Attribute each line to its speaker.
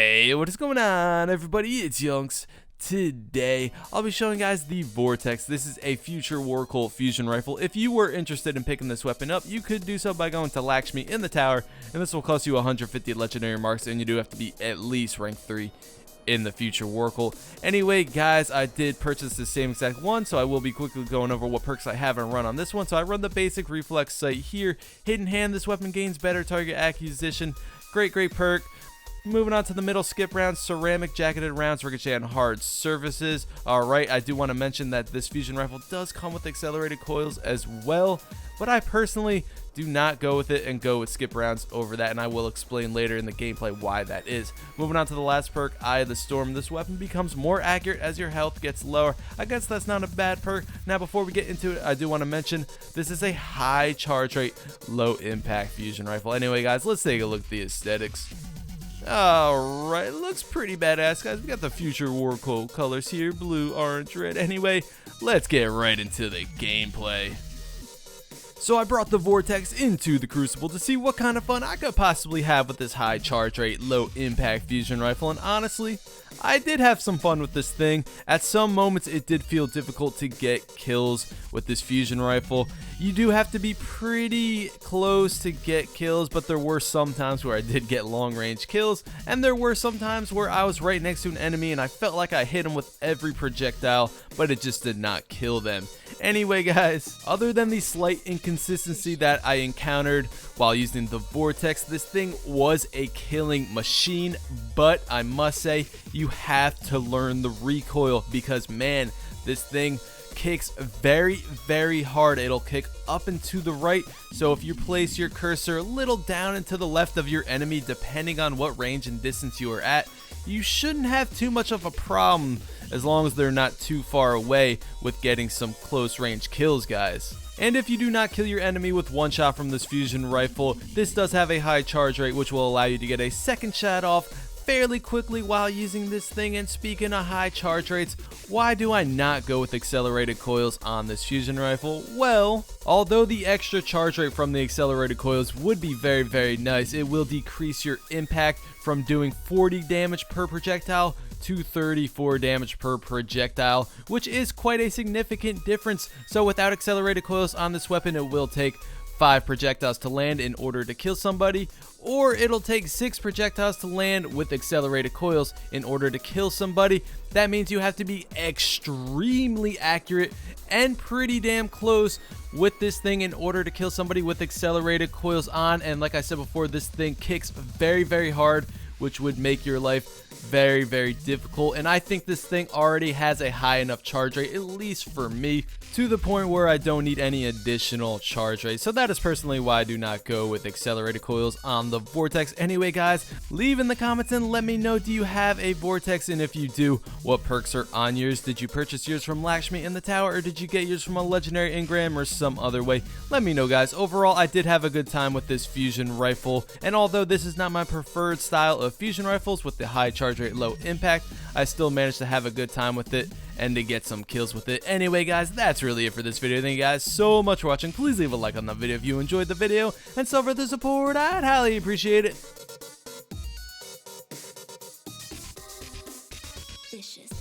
Speaker 1: Hey, what is going on, everybody? It's YunKs. Today, I'll be showing you guys the Vortex. This is a future war cult fusion rifle. If you were interested in picking this weapon up, you could do so by going to Lakshmi in the tower, and this will cost you 150 legendary marks, and you do have to be at least rank 3 in the future war cult. Anyway, guys, I did purchase the same exact one, so I will be quickly going over what perks I haven't run on this one. So I run the basic reflex sight here. Hidden hand, this weapon gains better target acquisition. Great perk. Moving on to the middle, skip rounds, ceramic jacketed rounds, ricochet on hard surfaces. Alright, I do want to mention that this fusion rifle does come with accelerated coils as well, but I personally do not go with it and go with skip rounds over that, and I will explain later in the gameplay why that is. Moving on to the last perk, Eye of the Storm. This weapon becomes more accurate as your health gets lower. I guess that's not a bad perk. Now, before we get into it, I do want to mention this is a high charge rate, low impact fusion rifle. Anyway, guys, let's take a look at the aesthetics. Alright, looks pretty badass, guys. We got the future war cult colors here, blue, orange, red. Anyway, let's get right into the gameplay. So I brought the Vortex into the Crucible to see what kind of fun I could possibly have with this high charge rate, low impact fusion rifle, and honestly, I did have some fun with this thing. At some moments, it did feel difficult to get kills with this fusion rifle. You do have to be pretty close to get kills, but there were some times where I did get long range kills, and there were some times where I was right next to an enemy and I felt like I hit him with every projectile, but it just did not kill them. Anyway, guys, other than the slight inconsistency that I encountered while using the Vortex, this thing was a killing machine, but I must say, you have to learn the recoil because, man, this thing kicks very hard. It'll kick up and to the right, so if you place your cursor a little down and to the left of your enemy, depending on what range and distance you are at, you shouldn't have too much of a problem as long as they're not too far away with getting some close range kills, guys. And if you do not kill your enemy with one shot from this fusion rifle, this does have a high charge rate, which will allow you to get a second shot off fairly quickly while using this thing. And speaking of high charge rates, why do I not go with accelerated coils on this fusion rifle? Well, although the extra charge rate from the accelerated coils would be very nice, it will decrease your impact from doing 40 damage per projectile to 34 damage per projectile, which is quite a significant difference. So without accelerated coils on this weapon, it will take 5 projectiles to land in order to kill somebody, or it'll take 6 projectiles to land with accelerated coils in order to kill somebody. That means you have to be extremely accurate and pretty damn close with this thing in order to kill somebody with accelerated coils on. And like I said before, this thing kicks very hard, which would make your life very difficult. And I think this thing already has a high enough charge rate, at least for me, to the point where I don't need any additional charge rate. So that is personally why I do not go with accelerated coils on the Vortex. Anyway, guys, leave in the comments and let me know, do you have a Vortex? And if you do, what perks are on yours? Did you purchase yours from Lakshmi in the tower, or did you get yours from a legendary engram or some other way? Let me know, guys. Overall, I did have a good time with this fusion rifle, and although this is not my preferred style of fusion rifles with the high charge rate, low impact, I still managed to have a good time with it and to get some kills with it. Anyway, guys, that's really it for this video. Thank you guys so much for watching. Please leave a like on the video if you enjoyed the video, and so for the support, I'd highly appreciate it.
Speaker 2: Vicious.